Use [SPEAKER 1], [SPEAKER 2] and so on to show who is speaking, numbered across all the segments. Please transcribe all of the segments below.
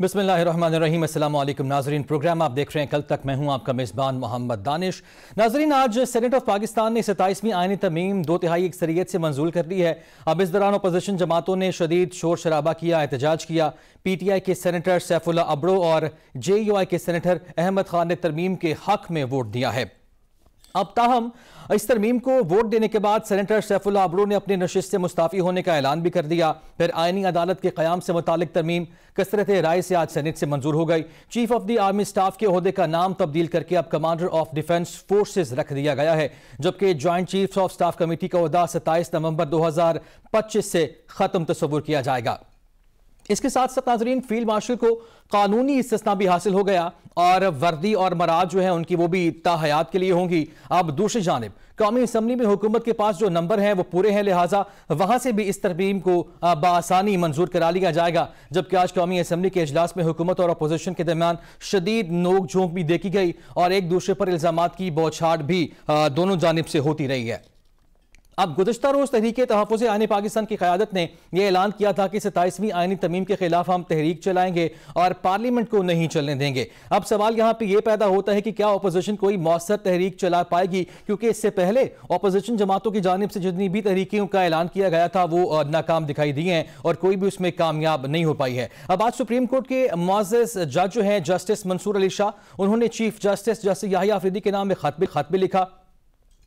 [SPEAKER 1] बिस्मिल्लाहिर्रहमानिर्रहीम। अस्सलाम वालेकुम नाज़रीन, प्रोग्राम आप देख रहे हैं कल तक। मैं हूं आपका मेज़बान मोहम्मद दानिश। नाज़रीन, आज सेनेट ऑफ पाकिस्तान ने 27वीं आईनी तरमीम 2/3 अक्सरियत से मंजूर कर ली है। अब इस दौरान अपोजिशन जमातों ने शदीद शोर शराबा किया, एहतजाज किया। PTI के सेनेटर सैफुल्ला अब्रो और JUI के सेनेटर अहमद खान ने तरमीम के हक में वोट दिया है। अब ताहम इस तरमीम को वोट देने के बाद सेनेटर सैफुल्ला अब्रो ने अपनी नशिस्त से मुस्ताफ़ी होने का ऐलान भी कर दिया। फिर आईनी अदालत के क़याम से मुतालिक तरमीम कसरत राय से आज सेनेट से मंजूर हो गई। Chief of the army staff के ओहदे का नाम तब्दील करके अब कमांडर ऑफ डिफेंस फोर्सेज रख दिया गया है, जबकि joint chiefs of staff committee का ओहदा 27 नवंबर 2025 से खत्म तस्वुर किया जाएगा। इसके साथ साथ नाजरीन, फील्ड मार्शल को कानूनी इस्तिस्ना भी हासिल हो गया और वर्दी और मराद जो है उनकी वो भी ताहयात के लिए होंगी। अब दूसरी जानिब कौमी असम्बली में हुकूमत के पास जो नंबर हैं वो पूरे हैं, लिहाजा वहां से भी इस तरमीम को बआसानी मंजूर करा लिया जाएगा। जबकि आज कौमी असम्बली के इजलास में हुकूमत और अपोजिशन के दरमियान शदीद नोक झोंक भी देखी गई और एक दूसरे पर इल्जामात की बौछार भी दोनों जानिब से होती रही है। अब गुज़श्ता रोज तहरीके तहफ़्फ़ुज़ आईन पाकिस्तान की क़यादत ने यह ऐलान किया था कि 27वीं आईनी तरमीम के खिलाफ हम तहरीक चलाएंगे और पार्लियामेंट को नहीं चलने देंगे। अब सवाल यहाँ पे यह पैदा होता है कि क्या अपोजिशन कोई मौसर तहरीक चला पाएगी, क्योंकि इससे पहले अपोजिशन जमातों की जानिब से जितनी भी तहरीकों का ऐलान किया गया था वो नाकाम दिखाई दी हैं और कोई भी उसमें कामयाब नहीं हो पाई है। अब आज सुप्रीम कोर्ट के मुअज़्ज़ज़ जज जो हैं जस्टिस मंसूर अली शाह, उन्होंने चीफ जस्टिस याहिया अफरीदी के नाम में खत भी लिखा,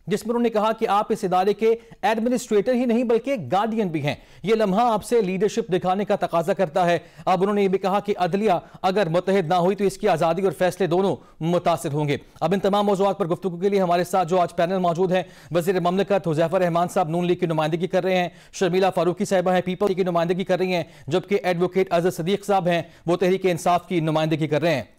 [SPEAKER 1] जिसमें उन्होंने कहा कि आप इस इदारे के एडमिनिस्ट्रेटर ही नहीं बल्कि गार्डियन भी हैं। यह लम्हा आपसे लीडरशिप दिखाने का तकाजा करता है। अब उन्होंने ये भी कहा कि अदलिया अगर मुत्तहिद ना हुई तो इसकी आज़ादी और फैसले दोनों मुतासिर होंगे। अब इन तमाम मौज़ूआत पर गुफ्तगू के लिए हमारे साथ जो आज पैनल मौजूद है, वज़ीर ममलिकत हुज़ैफा रहमान साहब नून लीग की नुमाइंदगी कर रहे हैं, शर्मिला फारूकी साहिबा हैं पीपल की नुमाइंदगी कर रही हैं, जबकि एडवोकेट अज़हर सदीक साहब हैं वो तहरीक इंसाफ की नुमाइंदगी कर रहे हैं।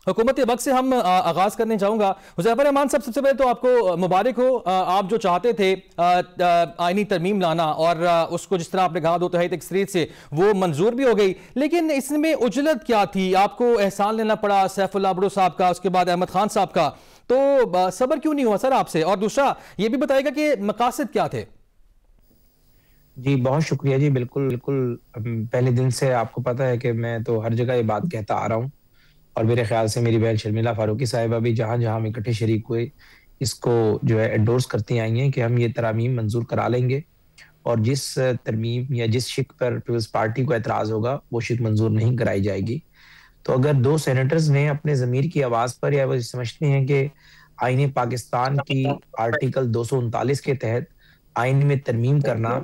[SPEAKER 1] हुकूमत वक्त से हम आगाज करने चाहूंगा। हुज़ैफा रहमान साहब, सबसे पहले तो आपको मुबारक हो। आप जो चाहते थे आईनी तरमीम लाना और उसको जिस तरह आपने कहा 2/3 अक्सरियत से वो मंजूर भी हो गई, लेकिन इसमें उजलत क्या थी? आपको एहसान लेना पड़ा सैफुल्ला अब्रो साहब का, उसके बाद अहमद खान साहब का, तो सब्र क्यों नहीं हुआ सर आपसे? और दूसरा ये भी बताएगा कि मकासद क्या थे?
[SPEAKER 2] जी बहुत शुक्रिया जी। बिल्कुल बिल्कुल, पहले दिन से आपको पता है कि मैं तो हर जगह ये बात कहता आ रहा हूँ और मेरे ख्याल से मेरी बहन शर्मिला फारूकी साहिबा भी जहां जहां हम इकट्ठे शरीक हुए इसको जो है एंडोर्स करती आई हैं कि हम ये तरमीम मंजूर करा लेंगे और जिस तरमीम या जिस शिक पर पीपल्स पार्टी को एतराज होगा वो शिक मंजूर नहीं कराई जाएगी। तो अगर दो सेनेटर्स ने अपने ज़मीर की आवाज़ पर या वो समझते हैं कि आईन पाकिस्तान की आर्टिकल 239 के तहत आईन में तरमीम करना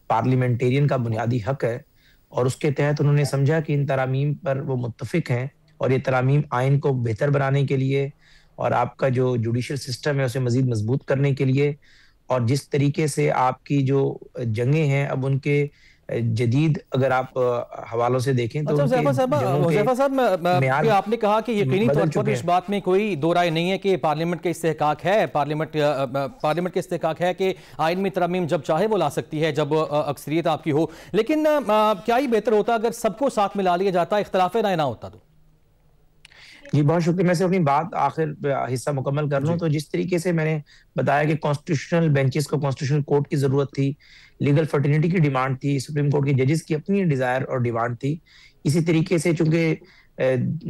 [SPEAKER 2] पार्लियामेंटेरियन का बुनियादी हक है और उसके तहत उन्होंने समझा कि इन तरामीम पर वो मुत्तफिक हैं और ये तरामीम आइन को बेहतर बनाने के लिए और आपका जो जुडिशल सिस्टम है उसे मजीद मजबूत करने के लिए और जिस तरीके से आपकी जो जंगें हैं अब उनके जदीद अगर आप हवालों से देखें तो
[SPEAKER 1] हुज़ैफा साहब, आपने कहा कि यकीनी तौर पर इस बात में कोई दो राय नहीं है कि पार्लियामेंट का इस्तेहकाक है, पार्लियामेंट का इस्तेहकाक है कि आइन में तरमीम जब चाहे वो ला सकती है जब अक्सरियत आपकी हो, लेकिन क्या ही बेहतर होता अगर सबको साथ मिला लिया जाता, इख्तलाफ राय ना होता? तो
[SPEAKER 2] जी बहुत शुक्रिया। मैं से अपनी बात आखिर हिस्सा मुकम्मल कर लूं तो जिस तरीके से मैंने बताया कि कॉन्स्टिट्यूशनल बेंचेस को कॉन्स्टिट्यूशनल कोर्ट की जरूरत थी, लीगल फर्टिनिटी की डिमांड थी, सुप्रीम कोर्ट के जजेस की अपनी डिजायर और डिमांड थी। इसी तरीके से चूंकि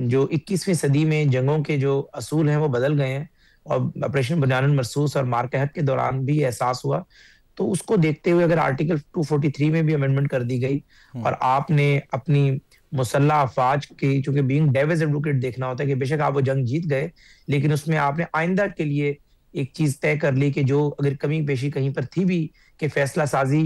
[SPEAKER 2] जो 21वीं सदी में जंगों के जो असूल हैं वो बदल गए हैं और ऑपरेशन बुनियानुल मरसूस और मार-कहत के दौरान भी एहसास हुआ, तो उसको देखते हुए अगर आर्टिकल 243 में भी अमेंडमेंट कर दी गई और आपने अपनी मुसल्लह अफवाज की, चूंकि बीइंग डेविल्स एडवोकेट देखना होता है कि बेशक आप वो जंग जीत गए लेकिन उसमें आपने आइंदा के लिए एक चीज तय कर ली कि जो अगर कमी पेशी कहीं पर थी भी कि फैसला साजी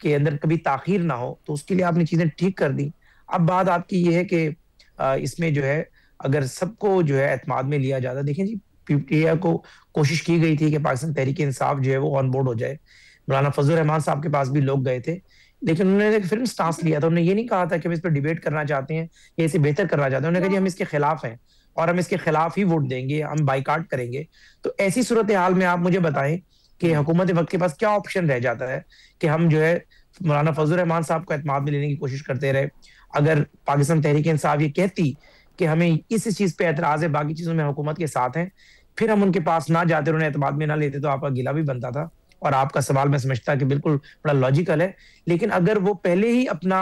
[SPEAKER 2] के अंदर कभी ताखीर ना हो तो उसके लिए आपने चीजें ठीक कर दी। अब बात आपकी ये है कि इसमें जो है अगर सबको जो है एतमाद में लिया जाता, देखें जी PTI को कोशिश की गई थी कि पाकिस्तान तहरीक इंसाफ जो है वो ऑन बोर्ड हो जाए। मौलाना फजल रहमान साहब के पास भी लोग गए थे लेकिन उन्होंने एक फिल्म स्टांस लिया था। उन्होंने ये नहीं कहा था कि हम इस पर डिबेट करना चाहते हैं या इसे बेहतर करना चाहते हैं। उन्होंने कहा जी हम इसके खिलाफ हैं और हम इसके खिलाफ ही वोट देंगे, हम बाइकाट करेंगे। तो ऐसी सूरत हाल में आप मुझे बताएं कि हुकूमत वक्त के पास क्या ऑप्शन रह जाता है कि हम जो है मौलाना फजल रहमान साहब को एतमाद में लेने की कोशिश करते रहे। अगर पाकिस्तान तहरीक इंसाफ ये कहती कि हमें इस चीज पे एतराज है, बाकी चीजों में हुकूमत के साथ हैं, फिर हम उनके पास ना जाते, उन्हें एतमाद में ना लेते तो आपका गिला भी बनता था। और आपका सवाल मैं समझता कि बिल्कुल बड़ा लॉजिकल है, लेकिन अगर वो पहले ही अपना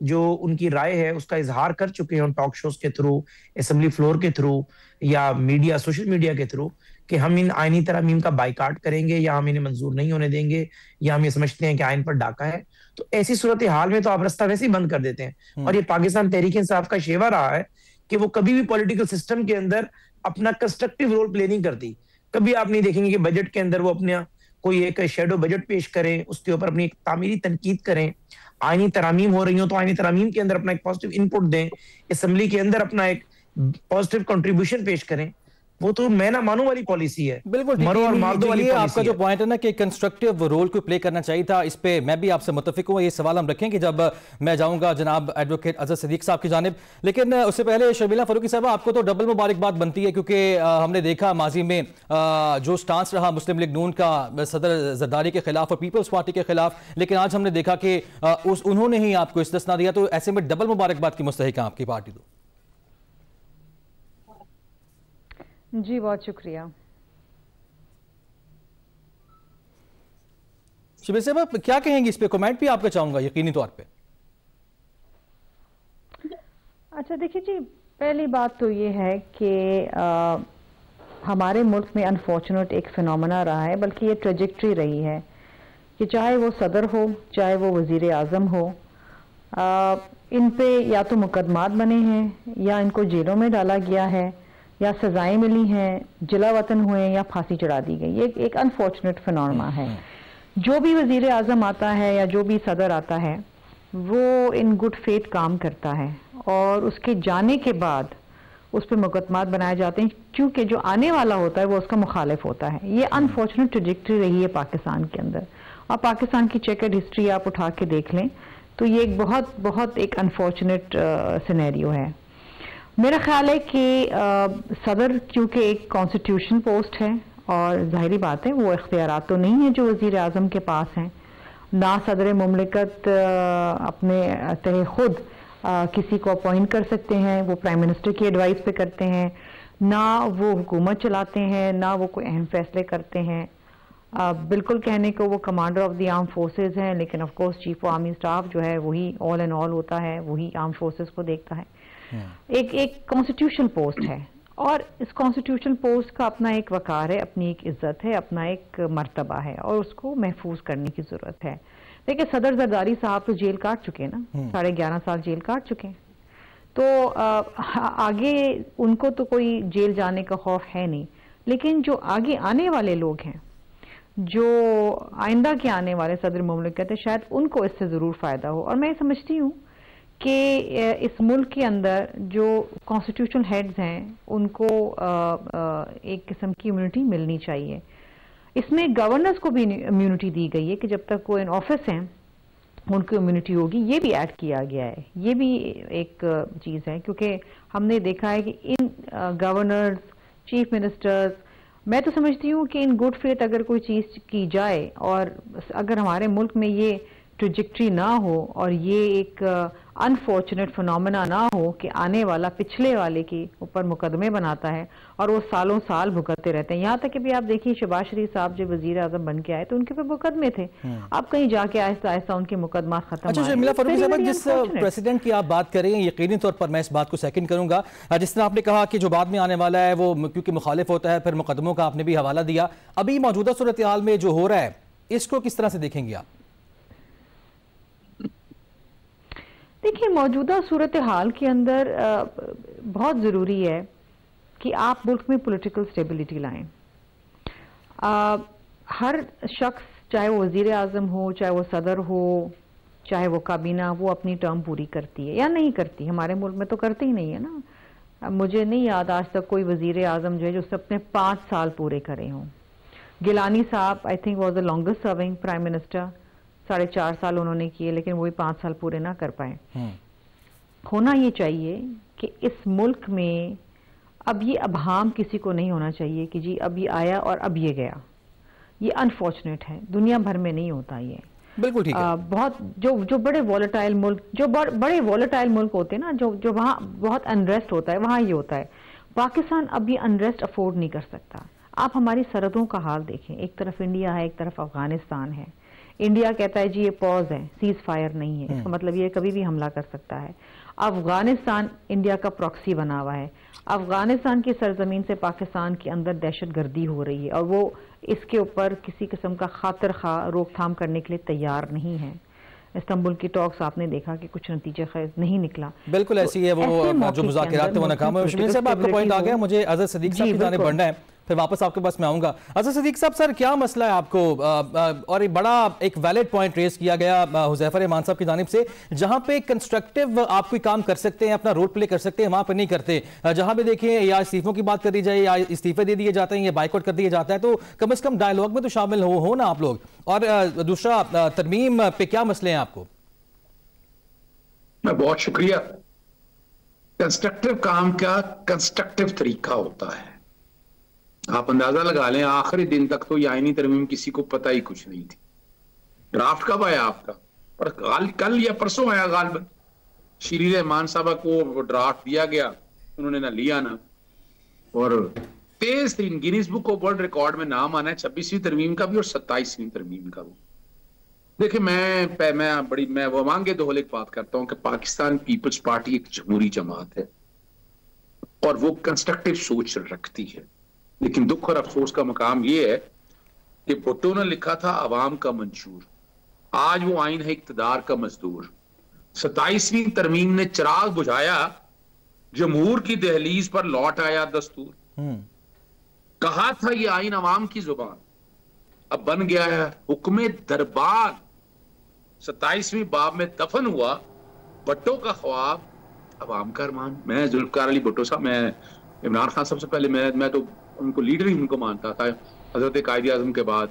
[SPEAKER 2] जो उनकी राय है उसका इजहार कर चुके हैं टॉक शोज के थ्रू, असेंबली फ्लोर के थ्रू या मीडिया, सोशल मीडिया के थ्रू, कि हम इन आईनी तरमीम का बाइकाट करेंगे या हम इन्हें मंजूर नहीं होने देंगे या हम ये समझते हैं कि आइन पर डाका है। तो ऐसी सूरत हाल में तो आप रास्ता वैसे ही बंद कर देते हैं। और ये पाकिस्तान तहरीक इंसाफ का शेवा रहा है कि वो कभी भी पॉलिटिकल सिस्टम के अंदर अपना कंस्ट्रक्टिव रोल प्ले नहीं करती। कभी आप नहीं देखेंगे कि बजट के अंदर वो अपना कोई एक शेडो बजट पेश करें, उसके ऊपर अपनी एक तामीरी तनकीद करें, आईनी तरामीम हो रही हो तो आईनी तरामीम के अंदर अपना एक पॉजिटिव इनपुट दें, असेंबली के अंदर अपना एक पॉजिटिव कंट्रीब्यूशन पेश करें। वो तो मैं ना मानू वाली पॉलिसी है,
[SPEAKER 1] बिल्कुल
[SPEAKER 2] मरो और मार दो वाली
[SPEAKER 1] ये
[SPEAKER 2] पॉलिसी
[SPEAKER 1] आपका जो पॉइंट है ना कि कंस्ट्रक्टिव रोल को प्ले करना चाहिए था, इस पे मैं भी आपसे मुत्तफिक हूँ। ये सवाल हम रखेंगे जब मैं जाऊंगा जनाब एडवोकेट अजहर सिद्दीक साहब की जानिब। लेकिन उससे पहले शर्मिला फारूकी साहब, आपको तो डबल मुबारकबाद बनती है क्योंकि हमने देखा माजी में जो स्टांस रहा मुस्लिम लीग नून का सदर जरदारी के खिलाफ और पीपल्स पार्टी के खिलाफ, लेकिन आज हमने देखा कि उन्होंने ही आपको इस्तिस्ना दिया, तो ऐसे में डबल मुबारकबाद की मुस्तहिक है आपकी पार्टी। तो
[SPEAKER 3] जी बहुत शुक्रिया।
[SPEAKER 1] शिबिर साहब आप क्या कहेंगे इस पे, कमेंट भी आपका चाहूंगा यकीनी तौर पे।
[SPEAKER 3] अच्छा देखिए जी, पहली बात तो ये है कि हमारे मुल्क में अनफॉर्चुनेट एक फिनोमेना रहा है, बल्कि ये ट्रेजेक्ट्री रही है कि चाहे वो सदर हो चाहे वो वजीर आजम हो, इन पे या तो मुकदमात बने हैं या इनको जेलों में डाला गया है या सजाएं मिली हैं, जिला वतन हुए या फांसी चढ़ा दी गई। ये एक अनफॉर्चुनेट फिनोमेना है। जो भी वजीर आजम आता है या जो भी सदर आता है वो इन गुड फेथ काम करता है और उसके जाने के बाद उस पर मुकदमात बनाए जाते हैं क्योंकि जो आने वाला होता है वो उसका मुखालिफ होता है। ये अनफॉर्चुनेट ट्रेजेक्टरी रही है पाकिस्तान के अंदर, और पाकिस्तान की चेकर्ड हिस्ट्री आप उठा के देख लें तो ये एक बहुत बहुत एक अनफॉर्चुनेट सिनेरियो है। मेरा ख्याल है कि सदर क्योंकि एक कॉन्स्टिट्यूशन पोस्ट है और जाहिरी बात है वो इख्तियारात तो नहीं है जो वजीर आजम के पास हैं, ना सदर मुमलिकत अपने तहे खुद किसी को अपॉइंट कर सकते हैं, वो प्राइम मिनिस्टर की एडवाइस पे करते हैं, ना वो हुकूमत चलाते हैं, ना वो कोई अहम फैसले करते हैं। बिल्कुल कहने को वो commander of the arm forces हैं, लेकिन of course chief of army staff जो है वही ऑल एंड ऑल होता है, वही आर्म फोर्सेस को देखता है। एक कॉन्स्टिट्यूशन पोस्ट है और इस कॉन्स्टिट्यूशन पोस्ट का अपना एक वकार है, अपनी एक इज्जत है, अपना एक मर्तबा है और उसको महफूज करने की जरूरत है। देखिए सदर जरदारी साहब तो जेल काट चुके हैं ना, 11.5 साल जेल काट चुके हैं, तो आगे उनको तो कोई जेल जाने का खौफ है नहीं, लेकिन जो आगे आने वाले लोग हैं, जो आइंदा के आने वाले सदर मुमलिकत है, शायद उनको इससे जरूर फायदा हो। और मैं समझती हूँ कि इस मुल्क के अंदर जो कॉन्स्टिट्यूशनल हेड्स हैं उनको एक किस्म की इम्यूनिटी मिलनी चाहिए। इसमें गवर्नर्स को भी इम्यूनिटी दी गई है कि जब तक वो इन ऑफिस हैं उनको इम्यूनिटी होगी, ये भी ऐड किया गया है। ये भी एक चीज़ है क्योंकि हमने देखा है कि इन गवर्नर्स, चीफ मिनिस्टर्स, मैं तो समझती हूँ कि इन गुड फेथ अगर कोई चीज़ की जाए और अगर हमारे मुल्क में ये ट्रेजेक्ट्री ना हो और ये एक अनफॉर्चुनेट फिनोमेना ना हो कि आने वाला पिछले वाले के ऊपर मुकदमे बनाता है और वो सालों साल भुगतते रहते हैं। यहाँ तक कि भी आप देखिए शहबाज शरीफ साहब जब वजीर आजम बन के आए तो उनके ऊपर मुकदमे थे, अब कहीं जाके आहिस्ता आहिस्ता उनके मुकदमा खत्म।
[SPEAKER 1] अच्छा शर्मिला फारूकी साहब, जिस प्रेसिडेंट की आप बात कर रही हैं यकीनी तौर पर मैं इस बात को सेकंड करूंगा। जिस तरह आपने कहा कि जो बाद में आने वाला है वो क्योंकि मुखालिफ होता है, फिर मुकदमों का आपने भी हवाला दिया, अभी मौजूदा सूरत हाल में जो हो रहा है इसको किस तरह से देखेंगे आप?
[SPEAKER 3] देखिए मौजूदा सूरत हाल के अंदर बहुत ज़रूरी है कि आप मुल्क में पॉलिटिकल स्टेबिलिटी लाएं। हर शख्स, चाहे वो वजीर आजम हो, चाहे वो सदर हो, चाहे वो काबीना, वो अपनी टर्म पूरी करती है या नहीं करती। हमारे मुल्क में तो करते ही नहीं है ना। मुझे नहीं याद आज तक कोई वजीर आजम जो है जो उसने अपने 5 साल पूरे करे हों। गिलानी साहब I think was the longest serving prime minister, 4.5 साल उन्होंने किए, लेकिन वही 5 साल पूरे ना कर पाए। होना ये चाहिए कि इस मुल्क में अब ये अभाम किसी को नहीं होना चाहिए कि जी अब ये आया और अब ये गया। ये अनफॉर्चुनेट है, दुनिया भर में नहीं होता ये।
[SPEAKER 1] बिल्कुल ठीक है।
[SPEAKER 3] बहुत जो बड़े वॉलेटाइल मुल्क, जो बड़े वॉलेटाइल मुल्क होते हैं ना, जो वहाँ बहुत अनरेस्ट होता है, वहाँ ये होता है। पाकिस्तान अब ये अनरेस्ट अफोर्ड नहीं कर सकता। आप हमारी सरहदों का हाल देखें, एक तरफ इंडिया है, एक तरफ अफगानिस्तान है, इंडिया कहता है जी ये पॉज है, सीज फायर नहीं है, इसका मतलब ये कभी भी हमला कर सकता है। अफगानिस्तान इंडिया का प्रॉक्सी बना हुआ है। अफगानिस्तान की सरजमीन से पाकिस्तान के अंदर दहशतगर्दी हो रही है और वो इसके ऊपर किसी किस्म का खातिर खा रोकथाम करने के लिए तैयार नहीं है। इस्तांबुल की टॉक्स आपने देखा कि कुछ नतीजे खैर नहीं निकला।
[SPEAKER 1] बिल्कुल ऐसी है वो जो मुज़ाकिरात थे वो नाकाम हुए। शमीर साहब आपका पॉइंट आ गया, मुझे अजहर सिद्दीक साहब की जानिब बढ़ना है, फिर वापस आपके पास मैं आऊंगा। अजहर सिद्दीक साहब, सर क्या मसला है आपको? और एक बड़ा एक वैलिड पॉइंट रेस किया गया हुज़ैफा रहमान साहब की जानिब से, जहां पे कंस्ट्रक्टिव आप कोई काम कर सकते हैं, अपना रोल प्ले कर सकते हैं, वहां पर नहीं करते। जहां पे देखें या इस्तीफों की बात करी जाए या इस्तीफे दे दिए जाते हैं या बाइकआउट कर दिया जाता है, तो कम से कम डायलॉग में तो शामिल हो ना आप लोग। और दूसरा, तरमीम पे क्या मसले हैं आपको?
[SPEAKER 4] मैं बहुत शुक्रिया। कंस्ट्रक्टिव काम का कंस्ट्रक्टिव तरीका होता है। आप अंदाजा लगा लें, आखिरी दिन तक तो ये आईनी तरमीम किसी को पता ही कुछ नहीं थी। ड्राफ्ट कब आया आपका? पर कल या परसों आया गालिबन। श्री रहमान साहब को ड्राफ्ट दिया गया, उन्होंने ना लिया ना। और 23 Guinness book of world record में नाम आना है 26वीं तरमीम का भी और 27वीं तरमीम का भी। देखिए मैं वो मांगे दोहले की बात करता हूं कि पाकिस्तान पीपल्स पार्टी एक जमहूरी जमात है और वो कंस्ट्रक्टिव सोच रखती है। लेकिन दुख और अफसोस का मकाम ये है कि भुट्टो ने लिखा था अवाम का मंशूर, आज वो आइन है इक्तदार का मजदूर। 27वीं तरमीम ने चिराग बुझाया, जमहूर की दहलीज पर लौट आया दस्तूर। कहा था ये आइन अवाम की जुबान, अब बन गया है हुक्मे दरबार। 27वीं बाब में दफन हुआ भुट्टो का ख्वाब, अवाम का अरमान। मैं जुल्फकार अली भुट्टो साहब, मैं इमरान खान सबसे पहले मैं तो उनको लीडर ही उनको मानता था। हजरत कायद आज़म के बाद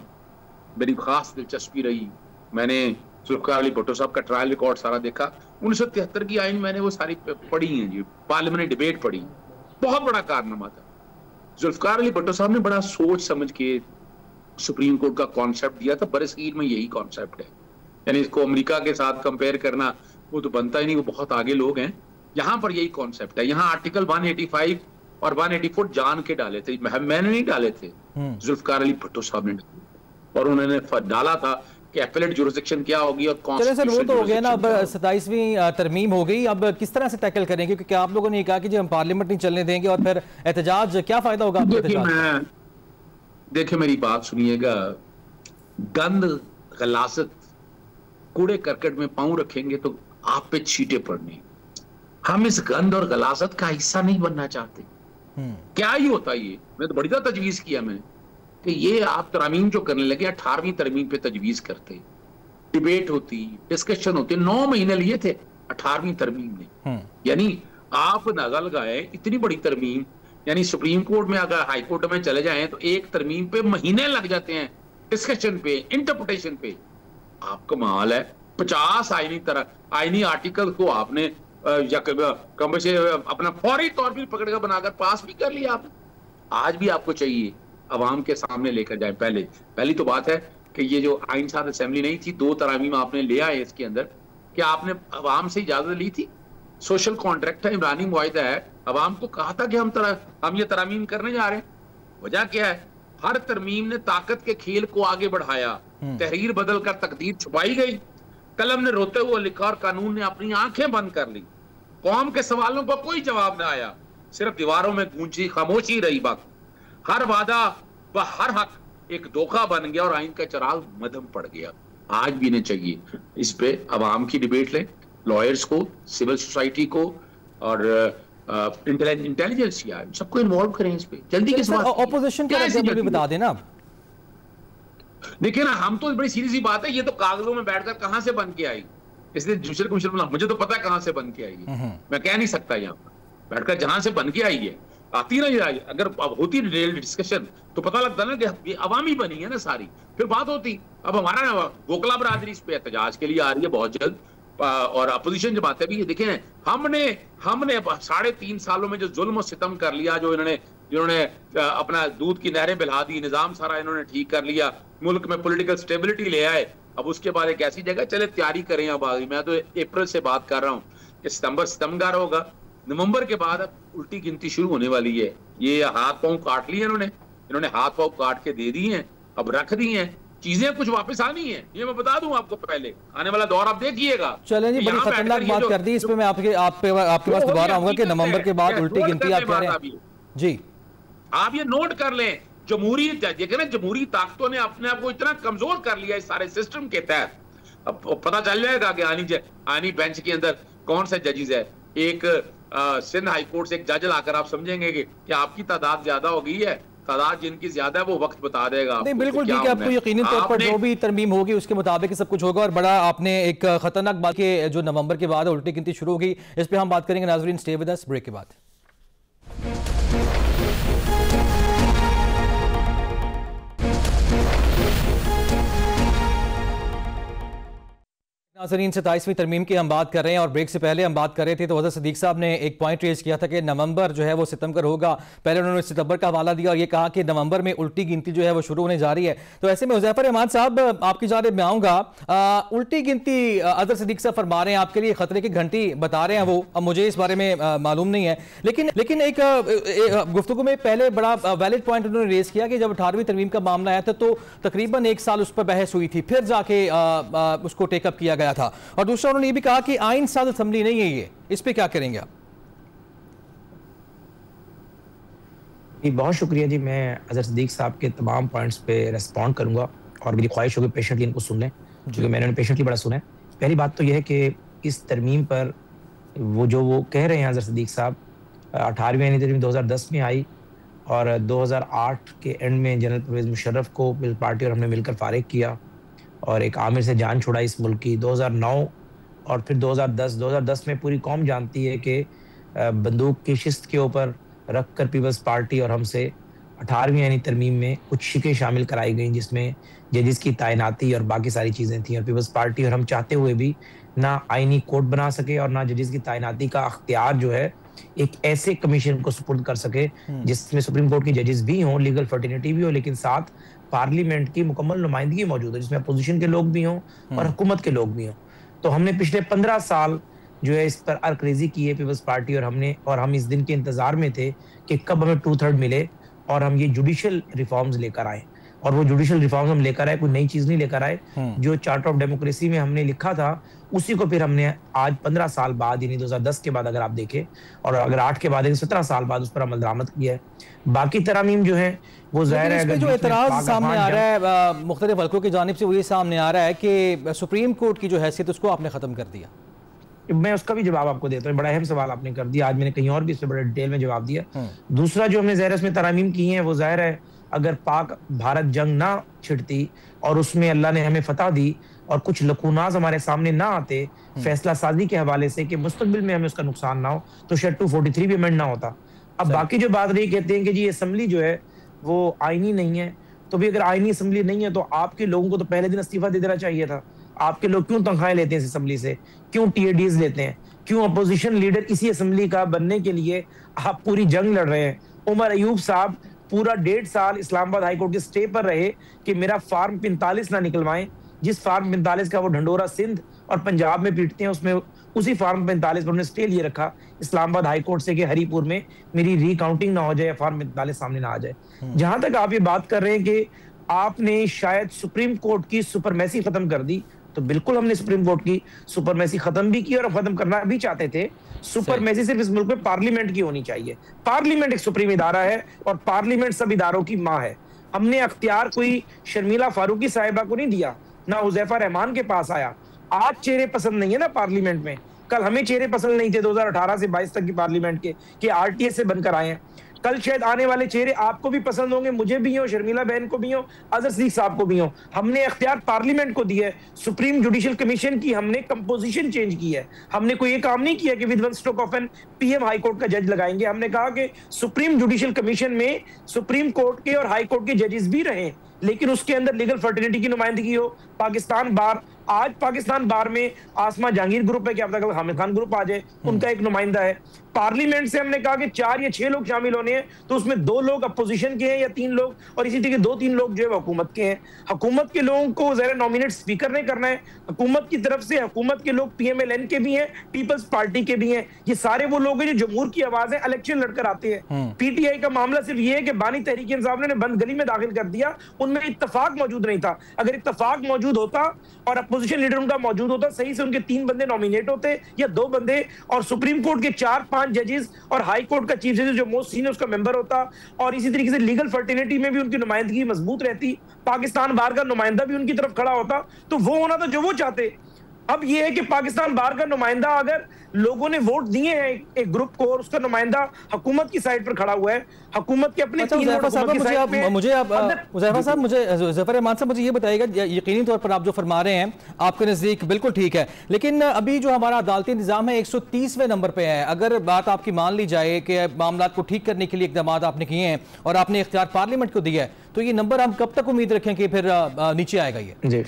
[SPEAKER 4] मेरी खास दिलचस्पी रही। मैंने जुल्फकार अली भुट्टो साहब का ट्रायल रिकॉर्ड सारा देखा। 1973 की आइन मैंने वो सारी पढ़ी है जी, पार्लियामेंट डिबेट पढ़ी, बहुत बड़ा कारनामा था। जुल्फकार अली भुट्टो साहब ने बड़ा सोच समझ के सुप्रीम कोर्ट का कॉन्सेप्ट दिया था। बरसीर में यही कॉन्सेप्ट है, यानी इसको अमेरिका के साथ कंपेयर करना वो तो बनता ही नहीं, वो बहुत आगे लोग हैं। यहाँ पर यही कॉन्सेप्ट है। यहाँ आर्टिकल 185 और 184 जान के डाले थे, मैंने नहीं डाले थे, जुल्फकार अली भुट्टो साहब ने, और उन्होंने डाला था कि एपेलेट जुरिसडिक्शन क्या होगी और
[SPEAKER 1] कॉन्स्टिट्यूशनल। सर वो तो हो गया ना, अब 27वीं तरमीम हो गई, अब किस तरह से टैकल करेंगे? क्योंकि आप लोगों ने कहा कि हम पार्लियामेंट नहीं चलने देंगे और फिर एहतजाज, क्या फायदा होगा आपको?
[SPEAKER 4] देखिए मेरी बात सुनिएगा, गंद गलासत कूड़े करकट में पांव रखेंगे तो आप पे छींटे पड़ने। हम इस गंद और गलासत का हिस्सा नहीं बनना चाहते। क्या ही होता ये, मैं तो बड़ी तरह तजवीज किया मैंने कि ये आप तरमीम जो करने लगे 18वीं तरमीम पे तजवीज करते, डिबेट होती, डिस्कशन होती, 9 महीने लिए थे 18वीं तरमीम ने। यानी आप नागा लगाए इतनी बड़ी तरमीम, यानी सुप्रीम कोर्ट में अगर हाई कोर्ट में चले जाएं तो एक तरमीम पे महीने लग जाते हैं, डिस्कशन पे, इंटरप्रिटेशन पे। आपका माल है 50 आईनी आर्टिकल को आपने या कम से अपना फौरी तौर पर पकड़ कर बनाकर पास भी कर लिया आपने। आज भी आपको चाहिए अवाम के सामने लेकर जाए। पहली तो बात है कि ये जो आइन साथ असेंबली नहीं थी, 2 तरामीम आपने ले आए इसके अंदर, क्या आपने अवाम से इजाजत ली थी? सोशल कॉन्ट्रैक्ट है, इमरानी मुआहिदा है, अवाम को कहा था कि हम ये तरामीम करने जा रहे हैं। वजह क्या है? हर तरमीम ने ताकत के खेल को आगे बढ़ाया, तहरीर बदल कर तकदीर छुपाई गई, कलम ने रोते हुए लिखा और कानून ने अपनी आंखें बंद कर ली। कौम के सवालों पर कोई जवाब ना आया, सिर्फ दीवारों में गूंजी खामोशी रही बात। हर वादा व हर हक एक धोखा बन गया और आइन का चिराग मध्यम पड़ गया। आज भी इन्हें चाहिए इस पे अवाम की डिबेट लें, लॉयर्स को, सिविल सोसाइटी को और इंटेलिजेंस सबको इन्वॉल्व करें इस पे जल्दी के साथ।
[SPEAKER 1] ऑपोजिशन का भी बता देना।
[SPEAKER 4] देखिए ना, हम तो बड़ी सीधी सी बात है, ये तो कागजों में बैठकर कहां से बन के आई, इसलिए जुडिशल कमीशन बना, मुझे तो पता है कहां से बन के आई है, मैं कह नहीं सकता। यहाँ पर बैठकर जहां से बन के आई है आती ना, अगर होती डिस्कशन तो पता लगता ना कि अवामी बनी है ना सारी, फिर बात होती। अब हमारा गोखला बरादरी इस पे एहतजाज के लिए आ रही है बहुत जल्द, और अपोजिशन जमातें भी देखें, हमने 3.5 सालों में जो जुल्म और सितम कर लिया, जो जिन्होंने अपना दूध की नहरें बहा दी, निजाम सारा इन्होंने ठीक कर लिया, मुल्क में पॉलिटिकल स्टेबिलिटी ले आए। अब उसके बाद एक ऐसी जगह चले तैयारी करें। अब आगे मैं तो अप्रैल से बात कर रहा हूँ कि सितंबर होगा, नवंबर के बाद अब उल्टी गिनती शुरू होने वाली है। ये हाथ पांव काट लिए इन्होंने हाथ पांव काट के दे दिए हैं, अब रख दिए हैं, चीजें कुछ वापस आनी है, ये मैं बता दूं आपको पहले, आने वाला दौर आप देखिएगा।
[SPEAKER 1] चलिए जी, बड़ी खतरनाक बात कर दी, इस पे मैं आपके पास दोबारा आऊंगा कि नवंबर के बाद उल्टी गिनती आप कह रहे हैं जी।
[SPEAKER 4] आप ये नोट कर लें, जमहूरी ताकतों ने अपने आप को इतना कमजोर कर लिया इस सारे सिस्टम के तहत। अब पता चल जाएगा कि आनी बेंच के अंदर कौन से जजेस है। एक सिंध हाई कोर्ट से एक जज लाकर आप समझेंगे कि आपकी तादाद ज्यादा हो गई है, तादाद जिनकी ज्यादा है वो वक्त बता देगा।
[SPEAKER 1] नहीं बिल्कुल ठीक है, आपको यकीनी तौर पर जो भी तरमीम होगी उसके मुताबिक सब कुछ होगा। और बड़ा आपने एक खतरनाक बात के जो नवंबर के बाद उल्टी गिनती शुरू होगी, इस पे हम बात करेंगे। नाज़रीन स्टे विद अस, ब्रेक के बाद। नाज़रीन 27वीं तरमीम की हम बात कर रहे हैं और ब्रेक से पहले हम बात कर रहे थे तो हज़रत सिद्दीक साहब ने एक पॉइंट रेज किया था कि नवंबर जो है वो सितंबर होगा। पहले उन्होंने सितंबर का हवाला दिया और ये कहा कि नवंबर में उल्टी गिनती जो है वो शुरू होने जा रही है। तो ऐसे में हुज़ैफा रहमान साहब आपकी जानिब में आऊँगा, उल्टी गिनती हज़रत सिद्दीक साहब फरमा रहे हैं आपके लिए खतरे की घंटी बता रहे हैं वो, अब मुझे इस बारे में मालूम नहीं है, लेकिन एक गुफ्तगू में पहले बड़ा वैलिड पॉइंट उन्होंने रेज किया कि जब 18वीं तरमीम का मामला आया था तो तकरीबन 1 साल उस पर बहस हुई थी, फिर जाके उसको टेकअप किया गया था। और दूसरा उन्होंने ये भी कहा कि आइन साज असेंबली नहीं है ये, इस पे क्या करेंगे आप?
[SPEAKER 2] बहुत शुक्रिया जी, मैं हज़रत सिद्दीक साहब के तमाम पॉइंट्स पे रेस्पॉन्ड करूंगा और मेरी ख्वाहिश होगी पेशेंटली इनको सुन लें, क्योंकि मैंने पेशेंटली बड़ा सुना है। पहली बात तो यह है कि इस तरमीम पर वो कह रहे हैं हज़रत सिद्दीक साहब, 18वीं आईनी तरमीम 2010 में आई और 2008 के एंड में जनरल परवेज़ मुशर्रफ को पीपल्स पार्टी और हमने मिलकर फारिग किया और एक आमिर से जान छुड़ाई इस मुल्क की। 2009 और फिर 2010 में पूरी कौम जानती है कि बंदूक की शिस्त के ऊपर रख कर पीपल्स पार्टी और हमसे 18वीं आईनी तरमीम में कुछ शिकें शामिल कराई गई, जिसमें जजेस की तैनाती और बाकी सारी चीज़ें थी। और पीपल्स पार्टी और हम चाहते हुए भी ना आईनी कोर्ट बना सके और ना जजेस की तैनाती का अख्तियार जो है एक ऐसे कमीशन को सुपुर्द कर सके जिसमें सुप्रीम कोर्ट के जजेस भी हों, लीगल फर्टिनिटी भी हो, लेकिन साथ पार्लियामेंट की मुकम्मल नुमाइंदगी मौजूद है, जिसमें अपोजिशन के लोग भी हों और हुकूमत के लोग भी हों। तो हमने पिछले 15 साल जो है इस पर अर्करेजी की है पीपल्स पार्टी और हम इस दिन के इंतजार में थे कि कब हमें 2/3 मिले और हम ये जुडिशियल रिफॉर्म्स लेकर आए। और वो जुडिशियल रिफॉर्म्स हम लेकर आए, कोई नई चीज नहीं लेकर आए। जो चार्टर ऑफ डेमोक्रेसी में हमने लिखा था उसी को फिर हमने आज 15 साल बाद, यानी 2010 के बाद अगर आप देखें, और अगर 8 के बाद 17 साल बाद उस पर अमल दरामद किया है। बाकी तरामीम जो है वो जाहिर है, अगर
[SPEAKER 1] जो एतराज सामने आ रहा है मुख्तलिफ हल्कों की जानिब से, वो ये सामने आ रहा है कि सुप्रीम कोर्ट की जो हैसियत उसको आपने खत्म कर दिया।
[SPEAKER 2] मैं उसका भी जवाब आपको देता हूँ, बड़ा अहम सवाल आपने कर दिया, आज मैंने कहीं और भी इस पर बड़े डिटेल में जवाब दिया। दूसरा जो हमने ज़ाहिर इसमें तरामीम की हैं, वो जाहिर है अगर पाक भारत जंग ना छिड़ती और उसमें अल्लाह ने हमें फतह दी और कुछ लकूनाज हमारे सामने ना आते फैसला साजी के हवाले से कि मुस्तकबिल में हमें उसका नुकसान ना हो, तो शायद 243 भी अमेंड ना होता। अब बाकी जो बात रही, कहते हैं कि जी असेंबली जो है वो आईनी नहीं है, तो भी अगर आईनी असेंबली नहीं है तो आपके लोगों को तो पहले दिन इस्तीफा दे देना चाहिए था। आपके लोग क्यों तनख्वाहें लेते हैं इस असेंबली से, क्यों TADs लेते हैं, क्यों अपोजिशन लीडर इसी असेंबली का बनने के लिए आप पूरी जंग लड़ रहे हैं। उमर अयूब साहब पूरा 1.5 साल इस्लामाबाद हाईकोर्ट के स्टे पर रहे कि मेरा फार्म 45 ना निकलवाएं, जिस फार्म 45 का वो ढंडोरा सिंध और पंजाब में पीटते हैं, उसमें उसी फार्म 45 पर उन्होंने स्टे लिए रखा इस्लामाबाद हाईकोर्ट से कि हरीपुर में मेरी रिकाउंटिंग ना हो जाए, फार्म 45 सामने ना आ जाए। जहां तक आप ये बात कर रहे हैं कि आपने शायद सुप्रीम कोर्ट की सुपरमेसी खत्म कर दी, तो बिल्कुल हमने सुप्रीम कोर्ट की सुपरमेसी खत्म भी की और खत्म करना भी चाहते थे। सुपरमेसी सिर्फ इस मुल्क में पार्लियामेंट की होनी चाहिए। पार्लियामेंट एक सुप्रीम इदारा है और पार्लियामेंट सब इदारों की माँ है। हमने अख्तियार कोई शर्मिला फारूकी साहिबा को नहीं दिया, ना हुज़ैफा रहमान के पास आया। आज चेहरे पसंद नहीं है ना पार्लियामेंट में, कल हमें चेहरे पसंद नहीं थे 2018 से 22 तक की पार्लियामेंट के RTA से बनकर आए हैं। कल शायद आने वाले चेहरे आपको भी पसंद होंगे, मुझे भी हो, शर्मिला बहन को भी हो, अजहर सिद्दीक साहब को भी हो। हमने अख्तियार पार्लियामेंट को दिया है। सुप्रीम जुडिशियल कमीशन की हमने कंपोजिशन चेंज की है। हमने कोई ये काम नहीं किया कि with one stroke of an PM high court का जज लगाएंगे। हमने कहा कि सुप्रीम जुडिशियल कमीशन में सुप्रीम कोर्ट के और हाई कोर्ट के जजेस भी रहें, लेकिन उसके अंदर लीगल फर्टिनिटी की नुमाइंदगी हो, पाकिस्तान बार आज पाकिस्तान बार में आसमा जहांगीर ग्रुप है, क्या पता हामिद खान ग्रुप आ जाए, उनका एक नुमाइंदा है। पार्लियामेंट से हमने कहा कि 4 या 6 लोग शामिल होने हैं, तो उसमें 2 लोग अपोजिशन के हैं या 3 लोग, और इसी तरीके 2-3 लोग जो है हुकूमत के हैं। हुकूमत के लोगों को ज़रा नॉमिनेट स्पीकर ने करना है, हुकूमत की तरफ से हुकूमत के लोग PMLN के भी हैं, पीपल्स पार्टी के भी हैं। ये सारे वो लोग हैं जो जमहूर की आवाज है, इलेक्शन लड़कर आते हैं। PTI का मामला सिर्फ ये है कि बानी तहरीक इंसाफ ने बंद गली में दाखिल कर दिया, उनमें इत्तफाक मौजूद नहीं था। अगर इत्तफाक मौजूद होता और अपोजिशन लीडर उनका मौजूद होता, सही से उनके 3 बंदे नॉमिनेट होते या 2 बंदे, और सुप्रीम कोर्ट के 4-5 जजेस और हाई कोर्ट का चीफ जस्टिस जो मोस्ट सीनियर उसका मेंबर होता, और इसी तरीके से लीगल फर्टिलिटी में भी उनकी नुमाइंदगी मजबूत रहती, पाकिस्तान बार का नुमाइंदा भी उनकी तरफ खड़ा होता, तो वो होना था जो वो चाहते। अब ये है कि पाकिस्तान बार का नुमाइंदा, अगर लोगों ने वोट दिए हैं एक ग्रुप को और उसका नुमाइंदा हुकूमत की साइड पर खड़ा हुआ है, हुकूमत के अपने
[SPEAKER 1] मुझे ज़फ़र रहमान साहब मुझे ये बताइएगा, यकीनी तौर पर आप जो फरमा रहे हैं आपके नज़दीक बिल्कुल ठीक है, लेकिन अभी जो हमारा अदालती निज़ाम है 130वें नंबर पे है। अगर बात आपकी मान ली जाए कि मामला को ठीक करने के लिए इक़दाम आपने किए हैं और आपने इख्तियार पार्लियामेंट को दिया है, तो ये नंबर हम कब तक उम्मीद रखें कि फिर नीचे आएगा? ये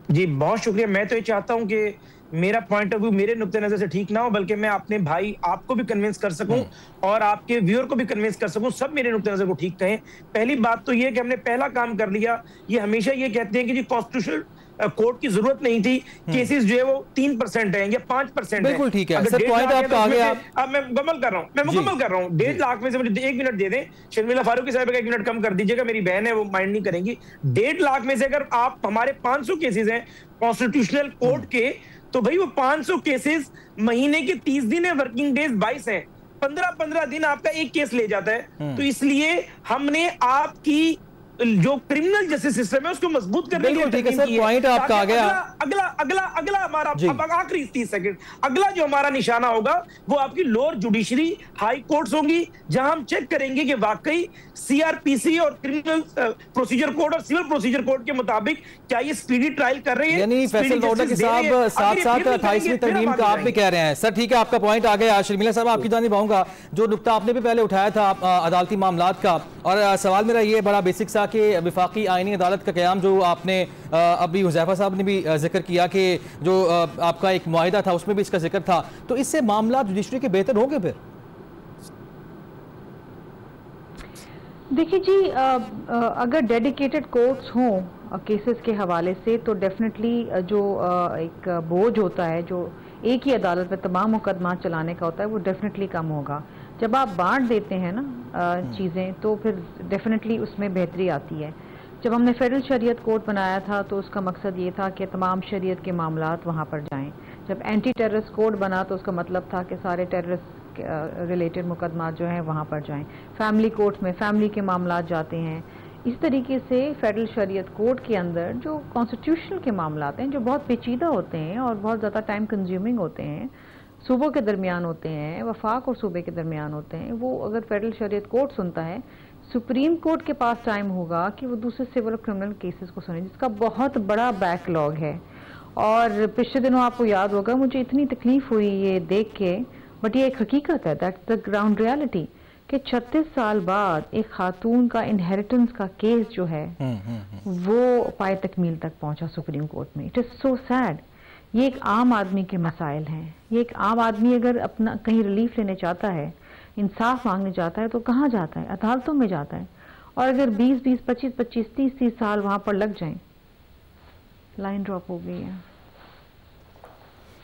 [SPEAKER 2] जी बहुत शुक्रिया। मैं तो ये चाहता हूं कि मेरा पॉइंट ऑफ व्यू मेरे नुक्ते नजर से ठीक ना हो, बल्कि मैं अपने भाई आपको भी कन्विंस कर सकूं और आपके व्यूअर को भी कन्विंस कर सकूं, सब मेरे नुक्ते नजर को ठीक कहें। पहली बात तो ये कि हमने पहला काम कर लिया। ये हमेशा ये कहते हैं कि जी कॉन्स्टिट्यूशनल कोर्ट की जरूरत नहीं थी, केसेस जो है वो 3% है या 5% है।
[SPEAKER 1] बिल्कुल ठीक है सर, पॉइंट आपका आ गया।
[SPEAKER 2] अब मैं मुकम्मल कर रहा हूं, 1.5 लाख में से मुझे 1 मिनट दे दें, शर्मिला फारूकी साहब का 1 मिनट कम कर दीजिएगा, मेरी बहन है वो माइंड नहीं करेंगी। 1.5 लाख में से अगर आप हमारे 500 केसेस हैं कॉन्स्टिट्यूशनल कोर्ट के, तो भाई वो 500 केसेस महीने के 30 दिन है, वर्किंग डेज 22 है, 15-15 दिन आपका एक केस ले जाता है। तो इसलिए हमने आपकी जो क्रिमिनल जस्टिस सिस्टम है उसको मजबूत करने के लिए
[SPEAKER 1] सर पॉइंट आपका आ गया।
[SPEAKER 2] अगला हमारा आखिरी 30 सेकंड, अगला जो हमारा निशाना होगा वो आपकी लोअर जुडिशरी हाई कोर्ट्स होंगी, जहां हम चेक करेंगे कि वाकई CRPC और क्रिमिनल प्रोसीजर कोड और सिविल प्रोसीजर कोड के मुताबिक क्या ये स्पीडी ट्रायल कर रहे हैं।
[SPEAKER 1] यानी फैसल रोडक साहब साथ-साथ 28वीं तरमीम का आप भी कह रहे हैं। सर ठीक है, आपका पॉइंट आ गया। शर्मिला साहब आपकी जानिब आऊंगा, जो नुकता आपने भी पहले उठाया था अदालती मामलात का, और सवाल मेरा ये बड़ा बेसिक सा कि विफाकी आईनी अदालत का क़याम जो आपने अभी हुज़ैफा साहब ने भी जिक्र किया कि जो आपका एक मुआहिदा था उसमें भी इसका जिक्र था, तो इससे मामला जुडिशरी के बेहतर होंगे फिर?
[SPEAKER 3] देखिए जी, अगर डेडिकेटेड कोर्ट्स हों केसेस के हवाले से, तो डेफिनेटली जो एक बोझ होता है जो एक ही अदालत में तमाम मुकदमा चलाने का होता है, वो डेफिनेटली कम होगा। जब आप बांट देते हैं ना चीज़ें, तो फिर डेफिनेटली उसमें बेहतरी आती है। जब हमने फेडरल शरीयत कोर्ट बनाया था तो उसका मकसद ये था कि तमाम शरीयत के मामलात वहाँ पर जाएं। जब एंटी टेररिस्ट कोड बना तो उसका मतलब था कि सारे टेररिस्ट रिलेटेड मुकदमा जो हैं वहाँ पर जाएं। फैमिली कोर्ट में फैमिली के मामलात जाते हैं। इस तरीके से फेडरल शरीयत कोर्ट के अंदर जो कॉन्स्टिट्यूशनल के मामलात हैं, जो बहुत पेचीदा होते हैं और बहुत ज़्यादा टाइम कंज्यूमिंग होते हैं, सूबों के दरमियान होते हैं, वफाक और सूबे के दरमियान होते हैं, वो अगर फेडरल शरीयत कोर्ट सुनता है, सुप्रीम कोर्ट के पास टाइम होगा कि वो दूसरे सिविल और क्रिमिनल केसेस को सुने, जिसका बहुत बड़ा बैकलॉग है। और पिछले दिनों आपको याद होगा, मुझे इतनी तकलीफ हुई ये देख के, बट ये एक हकीकत है, दैट्स द ग्राउंड रियलिटी, कि 36 साल बाद एक खातून का इनहेरिटेंस का केस जो है वो पाए तकमील तक पहुंचा सुप्रीम कोर्ट में। It is so sad. ये एक आम आदमी के मसाइल हैं। ये एक आम आदमी अगर अपना कहीं रिलीफ लेने चाहता है, इंसाफ मांगने जाता है, तो कहाँ जाता है? अदालतों में जाता है। और अगर 20-20, 25-25, 30-30 साल वहाँ पर लग जाएं, लाइन ड्रॉप हो गई है।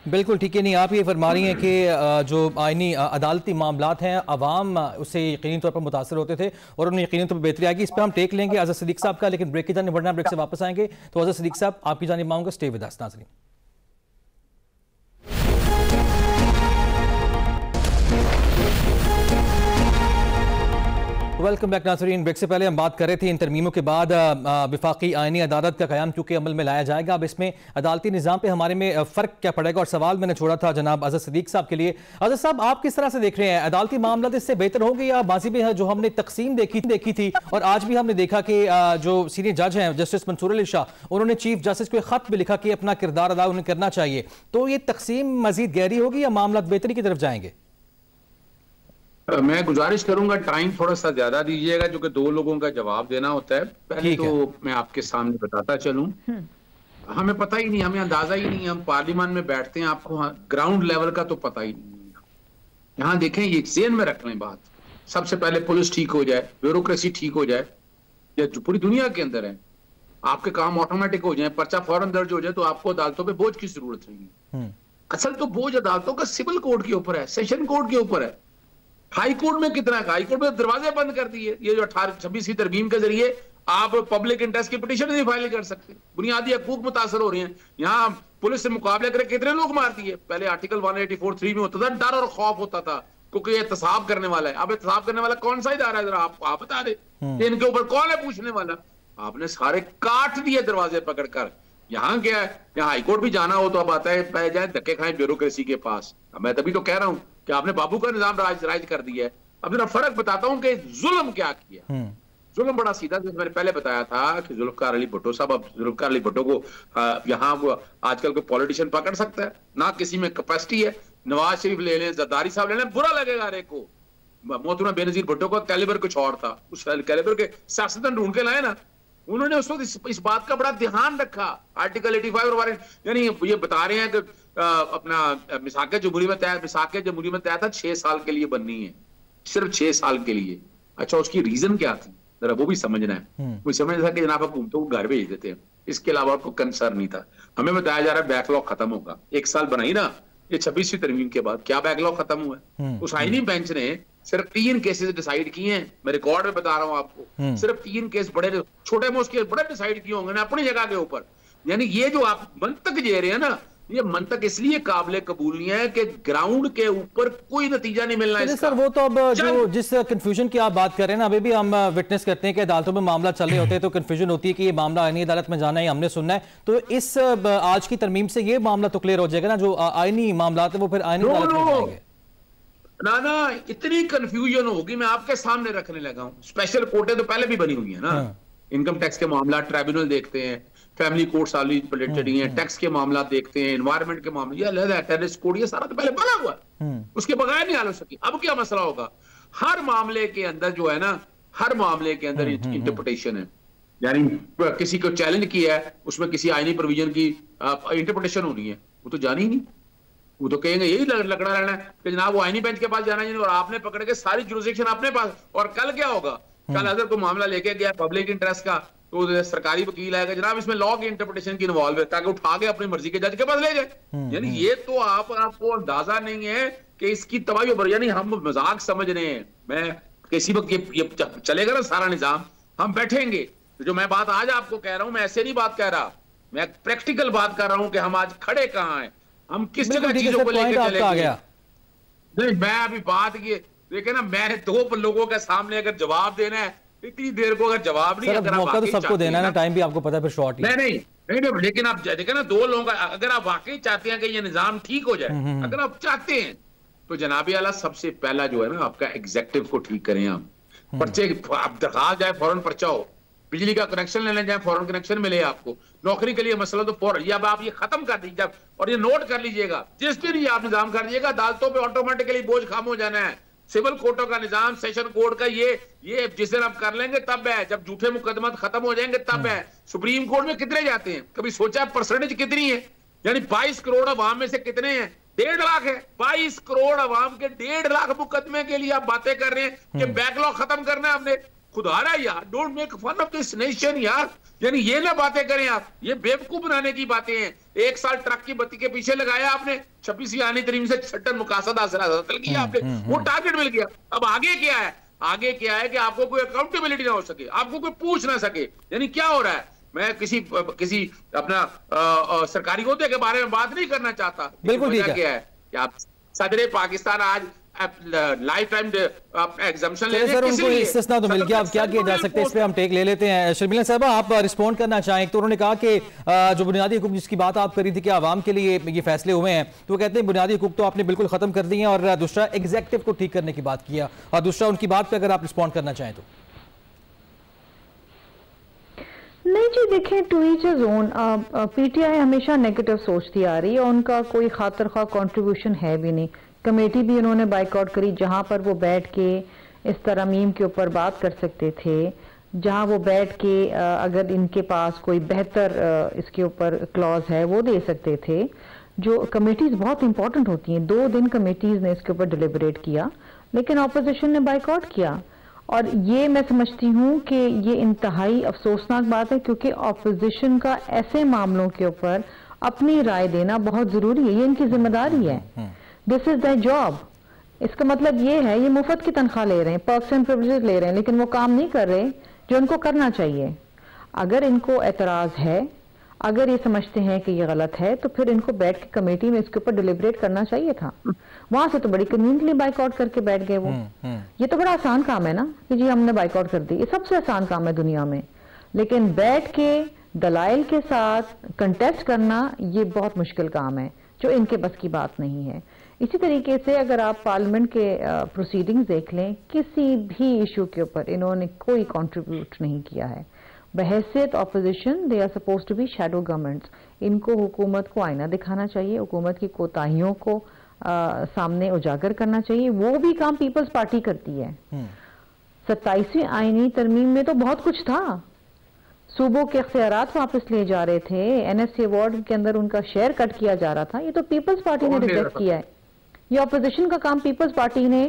[SPEAKER 1] बिल्कुल ठीक है। नहीं, आप ये फरमा रही हैं कि जो आईनी अदालती मामलात हैं अवाम उससे यकीनी तौर पर मुतासर होते थे और उन्हें यकीनी तौर पर बेहतरी आएगी। इस पर हम टेक लेंगे अज़हर सिद्दीक साहब का, लेकिन ब्रेक की जाने बढ़ना, ब्रेक से वापस आएंगे। तो अज़हर सिद्दीक साहब आपकी जानिब मांगूंगा, स्टे विद अस नाज़रीन। वेलकम बैक नाज़रीन। ब्रेक से पहले हम बात कर रहे थे इन तरमीमों के बाद विफाकी आईनी अदालत का क़याम क्योंकि अमल में लाया जाएगा। अब इसमें अदालती निज़ाम पे हमारे में फ़र्क क्या पड़ेगा, और सवाल मैंने छोड़ा था जनाब अज़हर सिद्दीक साहब के लिए। अज़हर साहब, आप किस तरह से देख रहे हैं, अदालती मामला इससे बेहतर होगी या माजी में जो हमने तकसीम देखी थी और आज भी हमने देखा कि जो सीनियर जज हैं जस्टिस मंसूर अली शाह, उन्होंने चीफ जस्टिस को ख़त भी लिखा कि अपना किरदार अदा उन्हें करना चाहिए, तो ये तकसीम मज़ीद गहरी होगी या मामला बेहतरी की तरफ जाएंगे?
[SPEAKER 4] मैं गुजारिश करूंगा टाइम थोड़ा सा ज्यादा दीजिएगा, जो कि 2 लोगों का जवाब देना होता है। पहले तो मैं आपके सामने बताता चलूं हमें पता ही नहीं, हमें अंदाजा ही नहीं, हम पार्लियामेंट में बैठते हैं, आपको ग्राउंड लेवल का तो पता ही नहीं। यहाँ देखें, ये जेन में रख लें बात, सबसे पहले पुलिस ठीक हो जाए, ब्यूरोक्रेसी ठीक हो जाए, ये जो पूरी दुनिया के अंदर है, आपके काम ऑटोमेटिक हो जाए, पर्चा फौरन दर्ज हो जाए, तो आपको अदालतों पे बोझ की जरूरत नहीं। असल तो बोझ अदालतों का सिविल कोर्ट के ऊपर है, सेशन कोर्ट के ऊपर है। हाई कोर्ट में कितना है? हाई कोर्ट में दरवाजे बंद कर दिए। ये जो 26 की तरमीम के जरिए आप पब्लिक इंटरेस्ट की पिटीशन नहीं फाइल कर सकते, बुनियादी हकूक मुतासर हो रहे हैं। यहाँ पुलिस से मुकाबले करके कितने लोग मार दिए। पहले आर्टिकल 184(3) में होता था, डर और खौफ होता था क्योंकि ये एहतसाब करने वाला है। अब एहतसाब करने वाला कौन सा इदारा है, जरा आप बता दे, इनके ऊपर कौन है पूछने वाला? आपने सारे काट दिए दरवाजे पकड़कर। यहाँ क्या है, यहाँ हाईकोर्ट भी जाना हो तो अब आता है पै जाए धक्के खाएं ब्यूरोक्रेसी के पास। मैं तभी तो कह रहा हूं कि आपने बाबू का निजाम राज कर दिया है। अब जरा फर्क बताता हूं कि जुल्म क्या किया। जुल्म बड़ा सीधा, जैसे मैंने पहले बताया था कि जुल्फकार अली भुट्टो साहब, अब जुल्फकार अली भुट्टो को यहाँ आजकल कोई पॉलिटिशियन पकड़ सकता है ना, किसी में कैपेसिटी है। नवाज शरीफ ले लें, जरदारी साहब ले लें, बुरा लगेगा हर एक को। मोहतरमा बेनजीर भुट्टो का कैलिबर कुछ और था, उस कैलिबर के सियासतदान ढूंढ के लाए ना, उन्होंने उस वक्त इस बात का बड़ा ध्यान रखा। आर्टिकल 85 और यानी ये बता रहे हैं कि अपना मिसाके जमहूरी में तय था 6 साल के लिए बननी है, सिर्फ 6 साल के लिए। अच्छा, उसकी रीजन क्या थी, जरा वो भी समझना है। वो समझ था कि जनाब हुकूमतों को घर भेज देते हैं, इसके अलावा आपको कंसर्न नहीं था। हमें बताया जा रहा है बैकलॉग खत्म होगा। 1 साल बनाई ना ये 26वीं तरमीम के बाद, क्या बैकलॉग खत्म हुआ है? उस आईनी बेंच ने सिर्फ 3 केसेस डिसाइड किए हैं। मैं रिकॉर्ड में बता रहा हूं आपको, सिर्फ 3 केस बड़े छोटे मोस्ट केस बड़े डिसाइड किए होंगे ना अपनी जगह के ऊपर। यानी ये जो आप मंतक दे रहे हैं ना, ये मंतक इसलिए काबिले कबूल नहीं है कि ग्राउंड के ऊपर कोई नतीजा नहीं मिलना है।
[SPEAKER 1] सर वो तो अब जो जिस कंफ्यूजन की आप बात कर रहे हैं ना, अभी भी हम विटनेस करते हैं कि अदालतों में मामला चल रहे होते हैं तो कंफ्यूजन होती है कि ये मामला आईनी अदालत में जाना है, हमने सुनना है। तो इस आज की तरमीम से ये मामला तो क्लियर हो जाएगा ना, जो आईनी मामला है वो फिर आईनी अदालत में जाएंगे।
[SPEAKER 4] ना इतनी कंफ्यूजन होगी, मैं आपके सामने रखने लगा हूं। स्पेशल कोर्टें तो पहले भी बनी हुई है ना, इनकम टैक्स के मामला ट्राइब्यूनल देखते हैं, फैमिली कोर्ट साली रिलेटेड ही है, टैक्स के मामला देखते हैं, एनवायरमेंट के मामले, ये अलग है, टेररिस्ट कोड, ये सारा तो पहले बना हुआ है, उसके बगैर नहीं हल हो सकी। अब क्या मसला होगा? हर मामले के अंदर जो है ना, हर मामले के अंदर इंटरप्रिटेशन है। यानी किसी को चैलेंज किया है, उसमें किसी आईनी प्रोविजन की इंटरप्रिटेशन होनी है, वो तो जानी ही नहीं। वो तो कहेंगे यही लकड़ा रहना है कि जनाब वो आईनी बेंच के पास जाना है और आपने पकड़ के सारी जुरिसडिक्शन अपने पास। और कल क्या होगा? कल अगर कोई मामला लेके गया पब्लिक इंटरेस्ट का, तो सरकारी वकील आएगा, जनाब इसमें लॉ की इंटरप्रिटेशन की इन्वॉल्व है, ताकि उठा के अपनी मर्जी के जज के पास ले जाए। यानी ये तो आपको अंदाजा नहीं है कि इसकी तबाही हो। यानी हम मजाक समझ रहे हैं। मैं किसी वक्त ये चलेगा ना सारा निजाम, हम बैठेंगे। जो मैं बात आज आपको कह रहा हूं, मैं ऐसे नहीं बात कह रहा, मैं प्रैक्टिकल बात कर रहा हूं कि हम आज खड़े कहां हैं, हम किस जगह चीजों को लेकर चले गए। नहीं, मैं अभी बात की देखे ना, मैंने 2 लोगों के सामने अगर जवाब देना है, इतनी देर को अगर जवाब नहीं, अगर
[SPEAKER 1] मौका तो सबको देना है ना, टाइम भी आपको पता है फिर शॉर्ट ही।
[SPEAKER 4] नहीं, लेकिन आप देखें ना 2 लोगों का, अगर आप वाकई चाहते हैं कि ये निजाम ठीक हो जाए, अगर आप चाहते हैं तो जनाबी आला सबसे पहला जो है ना, आपका एग्जेक्टिव को ठीक करें। आप पर्चे, आप दरखास्त जाए फौरन पर्चा हो, बिजली का कनेक्शन लेने जाए फौरन कनेक्शन मिले आपको, नौकरी के लिए मसला तो फौरन। अब आप ये खत्म कर दीजिए और ये नोट कर लीजिएगा, जिस दिन ये आप निजाम कर दीजिएगा, अदालतों पे ऑटोमेटिकली बोझ कम हो जाना है। सिविल कोर्टों का निजाम, सेशन कोर्ट का ये जिस दिन आप कर लेंगे तब है, जब झूठे मुकदमा खत्म हो जाएंगे तब है। सुप्रीम कोर्ट में कितने जाते हैं, कभी सोचा परसेंटेज कितनी है? यानी 22 करोड़ अवाम में से कितने हैं? 1.5 लाख है। 22 करोड़ अवाम के 1.5 लाख मुकदमे के लिए आप बातें कर रहे हैं कि बैकलॉग खत्म करना है हमने। खुदारा यार, don't make fun of this nation यार। यानी ये ना बातें करें आप, ये बेवकूफ बनाने की बातें हैं। 1 साल ट्रक की बत्ती के पीछे लगाया आपने, 26वीं आनी तरीम से 6 टन मुकासद हासिल किया आपने, वो टारगेट मिल गया। अब आगे क्या है? आगे क्या है कि आपको कोई अकाउंटेबिलिटी ना हो सके, आपको कोई पूछ ना सके। यानी क्या हो रहा है? मैं किसी अपना सरकारी ओहदे के बारे में बात नहीं करना चाहता।
[SPEAKER 1] बिल्कुल ठीक है।
[SPEAKER 4] क्या है कि आप सदर पाकिस्तान आज लाइफ टाइम एग्जाम्पशन ले
[SPEAKER 1] सर, उनको इस्तिस्ना तो मिल गया, अब क्या किया जा सकता है इस पे हम टेक ले लेते हैं। शर्मिला साहबा, आप रिस्पॉन्ड करना चाहें तो उन्होंने कहा कि जो बुनियादी हुकूक जिसकी बात आप कर रही थी कि आवाम के लिए ये फैसले हुए हैं, तो वो कहते हैं बुनियादी हुकूक तो आपने बिल्कुल खत्म कर दिए हैं, और दूसरा एग्जेक्टिव को ठीक करने की बात किया, और दूसरा उनकी बात पे अगर आप रिस्पॉन्ड करना चाहें तो।
[SPEAKER 3] नहीं जी, देखें, टू ईच ओन। पीटीआई हमेशा नेगेटिव सोचती आ रही है, उनका कोई खातिर खा कॉन्ट्रीब्यूशन है भी नहीं। कमेटी भी उन्होंने बाइकआउट करी जहां पर वो बैठ के इस तरमीम के ऊपर बात कर सकते थे। जहां वो बैठ के अगर इनके पास कोई बेहतर इसके ऊपर क्लॉज है वो दे सकते थे। जो कमेटीज बहुत इंपॉर्टेंट होती हैं, 2 दिन कमेटीज ने इसके ऊपर डिलिबरेट किया, लेकिन ऑपोजिशन ने बाइकआउट किया। और ये मैं समझती हूँ कि ये इंतहाई अफसोसनाक बात है, क्योंकि ऑपोजिशन का ऐसे मामलों के ऊपर अपनी राय देना बहुत जरूरी है, ये इनकी जिम्मेदारी है, दिस इज द जॉब। इसका मतलब ये है, ये मुफ्त की तनख्वाह ले रहे हैं, पर्क्स एंड प्रिविलेजेस ले रहे हैं, लेकिन वो काम नहीं कर रहे जो इनको करना चाहिए। अगर इनको एतराज है, अगर ये समझते हैं कि ये गलत है, तो फिर इनको बैठ के कमेटी में इसके ऊपर डिलिबरेट करना चाहिए था। वहां से तो बड़ी कन्वीनियंटली बाइकआउट करके बैठ गए वो। ये तो बड़ा आसान काम है ना कि जी हमने बाइकआउट कर दी, ये सबसे आसान काम है दुनिया में। लेकिन बैठ के दलाइल के साथ कंटेस्ट करना ये बहुत मुश्किल काम है, जो इनके बस की बात नहीं है। इसी तरीके से अगर आप पार्लियामेंट के प्रोसीडिंग्स देख लें, किसी भी इशू के ऊपर इन्होंने कोई कंट्रीब्यूट नहीं किया है। बहैसियत opposition they are suppose to be shadow governments. इनको हुकूमत को आईना दिखाना चाहिए, हुकूमत की कोताहियों को सामने उजागर करना चाहिए। वो भी काम पीपल्स पार्टी करती है। 27वीं आईनी तरमीम में तो बहुत कुछ था, सूबों के इख्तियारात वापस लिए जा रहे थे, NSC अवार्ड के अंदर उनका शेयर कट किया जा रहा था, ये तो पीपल्स पार्टी ने रिजेक्ट किया है। ये ऑपोजिशन का काम पीपल्स पार्टी ने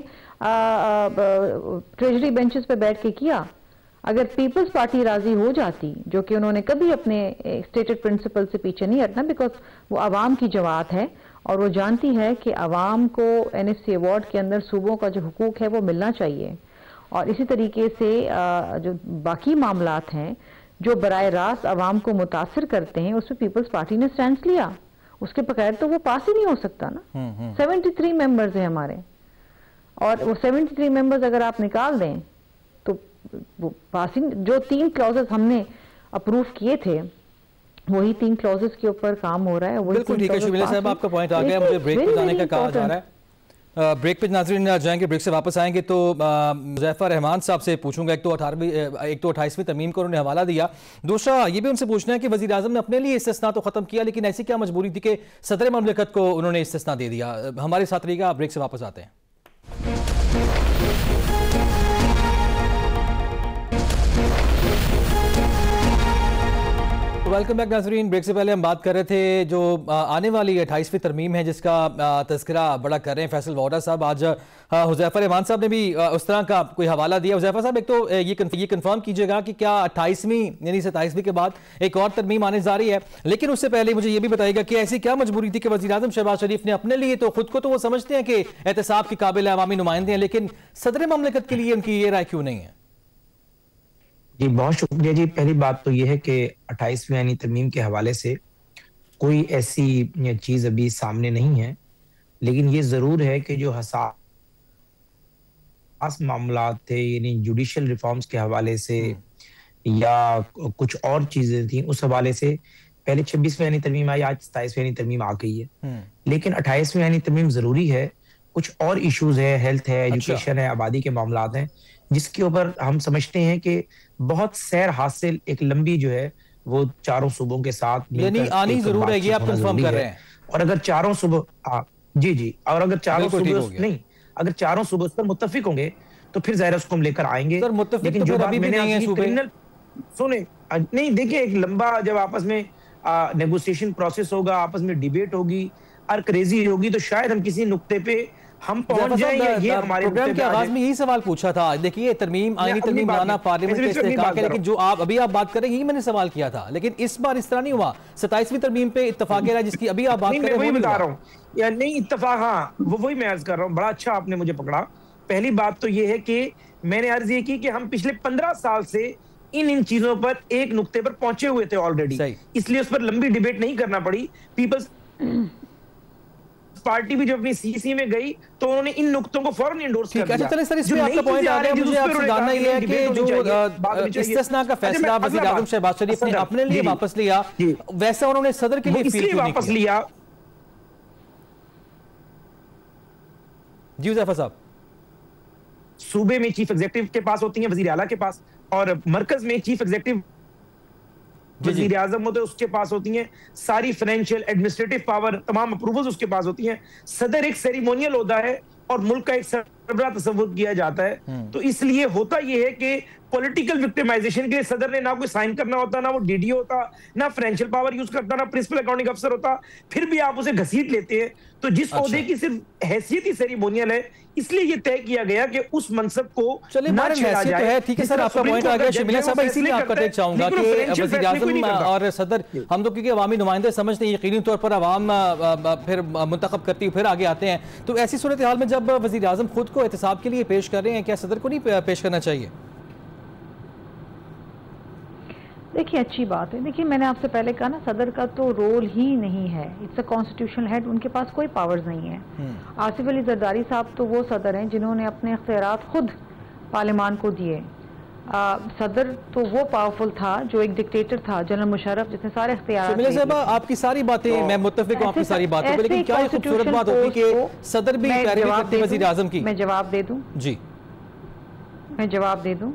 [SPEAKER 3] ट्रेजरी बेंचेस पे बैठ के किया। अगर पीपल्स पार्टी राजी हो जाती, जो कि उन्होंने कभी अपने स्टेटेड प्रिंसिपल से पीछे नहीं हटना, बिकॉज वो आवाम की जमात है और वो जानती है कि आवाम को NSC अवार्ड के अंदर सूबों का जो हुकूक है वो मिलना चाहिए। और इसी तरीके से जो बाकी मामलात हैं जो बराह रास्त आवाम को मुतासिर करते हैं, उसमें पीपल्स पार्टी ने स्टैंड लिया। उसके बगैर तो वो पास ही नहीं हो सकता ना। 73 मेंबर्स हैं हमारे, और वो 73 मेंबर्स अगर आप निकाल दें तो वो पासिंग, जो 3 क्लॉजेस हमने अप्रूव किए थे वही 3 क्लॉजेस के ऊपर काम हो रहा है।
[SPEAKER 1] बिल्कुल ठीक है शबीला साहब, आपका पॉइंट आ गया। मुझे ब्रेक पे जाने का कहा जा रहा है। ब्रेक पे नाज़रीन जाएंगे, ब्रेक से वापस आएंगे तो मुज़फ़्फ़र रहमान साहब से पूछूंगा। एक तो 28वीं तरमीम को उन्होंने हवाला दिया, दूसरा ये भी उनसे पूछना है कि वज़ीर आज़म ने अपने लिए इस्तिस्ना तो ख़त्म किया, लेकिन ऐसी क्या मजबूरी थी कि सदर ममलिकत को उन्होंने इस्तिस्ना दे दिया। हमारे साथ रहिएगा, ब्रेक से वापस आते हैं। वेलकम बैक नाज़रीन। ब्रेक से पहले हम बात कर रहे थे जो आने वाली 28वीं तरमीम है जिसका तज़किरा बड़ा कर रहे हैं फैसल वोहरा साहब। आज हुज़ैफ़ा रहमान साहब ने भी उस तरह का कोई हवाला दिया। हुज़ैफ़ा साहब, एक तो ये कंफर्म कीजिएगा कि क्या 28वीं यानी 27वीं के बाद एक और तरमीम आने जा रही है, लेकिन उससे पहले मुझे ये भी बताइएगा कि ऐसी क्या मजबूरी थी कि वज़ीर आज़म शहबाज शरीफ ने अपने लिए तो खुद को तो वो समझते हैं कि एहतसाब के काबिल अवामी नुमाइंदे हैं, लेकिन सदर ममलिकत के लिए उनकी ये राय क्यों नहीं है?
[SPEAKER 2] जी बहुत शुक्रिया जी। पहली बात तो ये है कि 28वीं यानी तरमीम के हवाले से कोई ऐसी चीज अभी सामने नहीं है, लेकिन ये जरूर है कि जो हसास मामलात थे यानी जुडिशियल रिफॉर्म्स के हवाले से या कुछ और चीजें थी, उस हवाले से पहले 26वीं यानी तरमीम आई, आज 27वीं यानी तरमीम आ गई है। लेकिन 28वीं यानी तरमीम जरूरी है। कुछ और इश्यूज है, हेल्थ है, एजुकेशन है, आबादी के मामलात हैं, जिसके ऊपर हम समझते हैं कि बहुत सैर हासिल एक लंबी जो है वो चारों सूबों के साथ
[SPEAKER 1] यानी आनी जरूर है, ये आप कंफर्म कर रहे हैं।
[SPEAKER 2] और अगर चारों सूबे जी और अगर चारों सूबे नहीं, अगर चारों सूबे उस पर मुत्तफिक होंगे तो फिर जाहिर उसको हम लेकर आएंगे। लेकिन जो बात मैंने क्रिमिनल सुने नहीं, देखिए एक लंबा जब आपस में नेगोशिएशन प्रोसेस होगा, आपस में डिबेट होगी, अर्करेजी होगी, तो शायद हम किसी नुक्ते पे हम पहुंच जाएंगे। ये हमारे
[SPEAKER 1] प्रोग्राम के आगाज में यही सवाल पूछा था। देखिए तरमीम आईनी तरमीम लाना पार्लियामेंट के इस्तेहकाक है, लेकिन जो आप अभी बात कर रहे हैं यही मैंने सवाल किया था, लेकिन इस बार इस तरह नहीं हुआ। 27वीं तरमीम पे इत्तेफाक है जिसकी अभी आप बात कर रहे हैं, वही
[SPEAKER 2] बता रहा हूँ या नहीं इत्तेफाक। हाँ वही मैं अर्ज कर रहा हूँ, बड़ा अच्छा आपने मुझे पकड़ा। पहली बात तो ये है कि मैंने अर्ज ये की कि हम पिछले 15 साल से इन चीजों पर एक नुक्ते पर पहुंचे हुए थे ऑलरेडी, इसलिए उस पर लंबी डिबेट नहीं करना पड़ी। पीपल्स पार्टी भी जो अपनी सीसी में गई तो उन्होंने इन नुक्तों को फौरन इंडोर्स कर दिया।
[SPEAKER 1] चलिए सर, इसमें आपका पॉइंट आ गया। मुझे आपसे जानना ये है कि जो इस्तिस्ना का फैसला वज़ीर आज़म शहबाज शरीफ ने अपने लिए वापस लिया, वैसा उन्होंने सदर के लिए
[SPEAKER 2] इसलिए वापस लिया।
[SPEAKER 1] जी हुज़ैफ़ा साहब,
[SPEAKER 2] सूबे में चीफ एग्जीक्यूटिव के पास होती है, वजीर आला के पास, और मरकज में चीफ एग्जीक्यूटिव वज़ीर आज़म होते हैं, उसके पास होती हैं सारी फाइनेंशियल एडमिनिस्ट्रेटिव पावर, तमाम अप्रूवल्स उसके पास होती हैं। सदर एक सेरेमोनियल होता है और मुल्क का एक सरबराह तस्वुर किया जाता है। तो इसलिए होता यह है कि पॉलिटिकल विक्टिमाइजेशन के लिए सदर ने ना कोई साइन करना होता, ना वो डीडीओ होता, ना फाइनेंशियल पावर यूज करता, ना प्रिंसिपल अकाउंटिंग अफसर होता, फिर भी आप उसे घसीट लेते हैं। तो जिस ओहदे की सिर्फ हैसियत ही सेरेमोनियल है, इसलिए ये तय किया गया कि उस मनसब को ना छेड़ा जाए।
[SPEAKER 1] तो है, ठीक है सर, आपका पॉइंट आ गया शमीला साहब, इसीलिए आपका टेक चाहूंगा कि वज़ीर आज़म और सदर, हम तो क्योंकि अवामी नुमाइंदे समझते हैं यकीनी तौर पर अवाम फिर मुंतखब करती है, फिर आगे आते हैं, तो ऐसी सूरत हाल में जब वज़ीर आज़म खुद को एहतसाब के लिए पेश कर रहे हैं, क्या सदर को नहीं पेश करना चाहिए?
[SPEAKER 3] देखिए अच्छी बात है। देखिए मैंने आपसे पहले कहा ना, सदर का तो रोल ही नहीं है, इट्स अ कॉन्स्टिट्यूशनल हेड, उनके पास कोई पावर्स नहीं है। आसिफ अली जरदारी साहब तो वो सदर हैं जिन्होंने अपने इख्तियारात खुद पार्लियामान को दिए। सदर तो वो पावरफुल था जो एक डिक्टेटर था, जनरल मुशर्रफ, जिसने सारे इख्तियार।
[SPEAKER 1] आपकी सारी बातें मैं मुत्तफिक हूं, आपकी सारी बातों पर, लेकिन क्या ये खूबसूरत बात होती कि सदर भी पैरवी करते वज़ीर आज़म की?
[SPEAKER 3] मैं जवाब दे दूं
[SPEAKER 1] जी, मैं
[SPEAKER 3] जवाब दे दूं।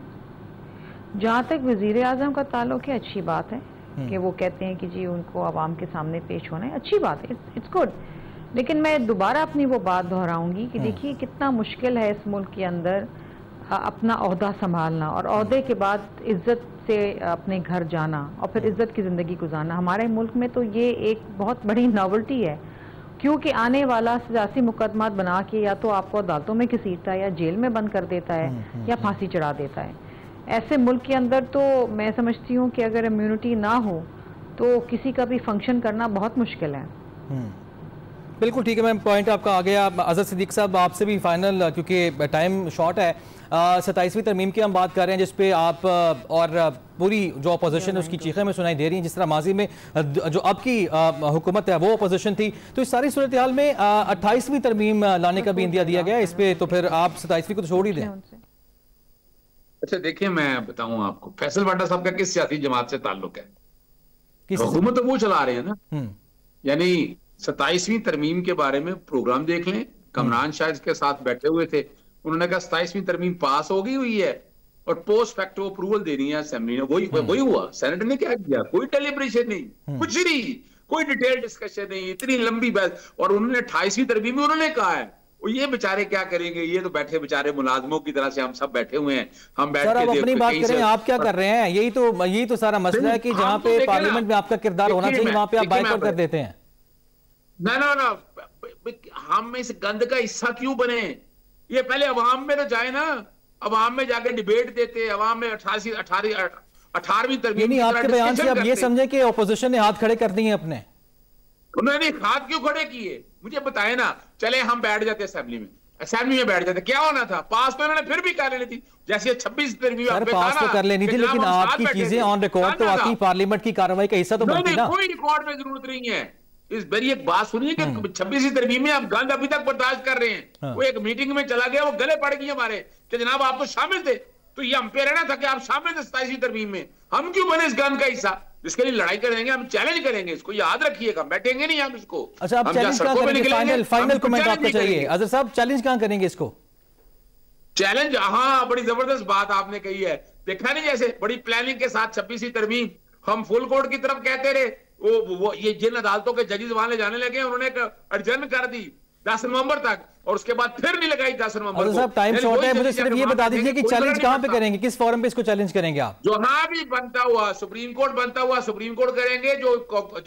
[SPEAKER 3] जहाँ तक वज़ीर आज़म का ताल्लुक है, अच्छी बात है कि वो कहते हैं कि जी उनको आवाम के सामने पेश होना है, अच्छी बात है, इट्स गुड। लेकिन मैं दोबारा अपनी वो बात दोहराऊंगी कि देखिए कितना मुश्किल है इस मुल्क के अंदर अपना ओहदा संभालना और ओहदे के बाद इज्जत से अपने घर जाना और फिर इज्जत की ज़िंदगी गुजारना। हमारे मुल्क में तो ये एक बहुत बड़ी नॉवल्टी है, क्योंकि आने वाला सियासी मुकदमा बना के या तो आपको अदालतों में घसीटता है, या जेल में बंद कर देता है, या फांसी चढ़ा देता है। ऐसे मुल्क के अंदर तो मैं समझती हूँ कि अगर इम्यूनिटी ना हो तो किसी का भी फंक्शन करना बहुत मुश्किल है।
[SPEAKER 1] बिल्कुल ठीक है मैम, पॉइंट आपका आ गया। अजहर सिद्दीक साहब, आपसे भी फाइनल, क्योंकि टाइम शॉर्ट है, 27वीं तरमीम की हम बात कर रहे हैं, जिसपे आप और पूरी जो अपोजिशन है उसकी चीखें में सुनाई दे रही हैं, जिस तरह माजी में जो अब की हुकूमत है वो अपोजिशन थी, तो इस सारी सूरत हाल में 28वीं तरमीम लाने का भी इंदिया दिया गया इस पे, तो फिर आप 27वीं को तो छोड़ ही दें।
[SPEAKER 4] अच्छा देखिए, मैं बताऊं आपको, फैसल वाडा साहब का किस सियासी जमात से ताल्लुक है? हुकूमत तो वो चला रहे हैं ना। यानी 27वीं तरमीम के बारे में प्रोग्राम देख लें, कमरान शाह के साथ बैठे हुए थे, उन्होंने कहा 27वीं तरमीम पास हो गई हुई है और पोस्ट फैक्टो अप्रूवल देनी है असेंबली ने। वही हुआ। सेनेट ने क्या किया? कोई डेलिब्रेशन नहीं, कुछ नहीं, कोई डिटेल डिस्कशन नहीं, इतनी लंबी बहस। और उन्होंने 28वीं तरमीम में उन्होंने कहा है ये बेचारे क्या करेंगे, ये तो बैठे बेचारे मुलाजमों की तरह से हम सब बैठे हुए हैं, हम बैठ के
[SPEAKER 1] अपनी बात करें, आप क्या कर रहे हैं? यही तो सारा मसला है कि जहां पे पार्लियामेंट में आपका किरदार होना चाहिए वहां पे आप बाइकआउट कर देते हैं।
[SPEAKER 4] ना हम इस गंद का हिस्सा क्यों बने? ये पहले अवाम में तो जाए ना, अवाम में जाके डिबेट देते, अवाम में 18वीं तरमीम।
[SPEAKER 1] आपके बयान से आप ये समझे कि ऑपोजिशन ने हाथ खड़े कर दिए अपने?
[SPEAKER 4] उन्होंने हाथ क्यों खड़े किए मुझे बताए ना। चले हम बैठ जाते असेंबली में बैठ जाते, क्या होना था? पास तो इन्होंने फिर भी कर लेनी थी, जैसे 26 तरमीम
[SPEAKER 1] पास तो कर लेनी थी, लेकिन आपकी चीजें ऑन रिकॉर्ड तो आती पार्लियामेंट की कार्रवाई का हिस्सा तो बनती ना।
[SPEAKER 4] कोई रिकॉर्ड में जरूरत नहीं है। इस बड़ी एक बात सुनिए कि 26वीं तरमीम में आप गंद अभी तक बर्दाश्त कर रहे हैं। वो एक मीटिंग में चला गया, वो गले पड़ गई हमारे कि जनाब आप तो शामिल थे, तो ये हम पे रहना था कि आप शामिल थे 27वीं तरमीम में, हम क्यों बने इस गंद का हिस्सा? इसके लिए लड़ाई करेंगे, हम चैलेंज करेंगे, इसको याद रखिएगा, बैठेंगे नहीं हम इसको।
[SPEAKER 1] अच्छा, आप चैलेंज कहां करेंगे? फाइनल कमेंट आपका चाहिए अजहर साहब, चैलेंज कहां करेंगे इसको?
[SPEAKER 4] चैलेंज, हाँ बड़ी जबरदस्त बात आपने कही है। देखा नहीं जैसे बड़ी प्लानिंग के साथ 26वीं तरमीम हम फुल कोर्ट की तरफ कहते रहे, वो ये जिन अदालतों के जजेस वहां ले जाने लगे, उन्होंने एडजर्न कर दी 10 नवंबर तक, और उसके बाद फिर नहीं लगाई 10 नवंबर को।
[SPEAKER 1] साहब टाइम शॉर्ट है, मुझे सिर्फ ये बता दीजिए कि चैलेंज कहां पे करेंगे, किस फोरम पे इसको चैलेंज करेंगे आप?
[SPEAKER 4] जो हाँ भी बनता हुआ सुप्रीम कोर्ट सुप्रीम कोर्ट करेंगे, जो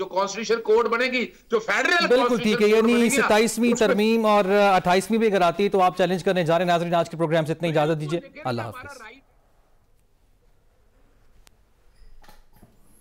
[SPEAKER 4] कॉन्स्टिट्यूशन कोर्ट बनेगी, जो फेडरल।
[SPEAKER 1] बिल्कुल ठीक है, यानी 27वीं तरमीम और 28वीं भी अगर आती है तो आप चैलेंज करने जा रहे हैं। नाज़रीन, आज के प्रोग्राम से इतनी इजाजत दीजिए, अल्लाह हाफिज।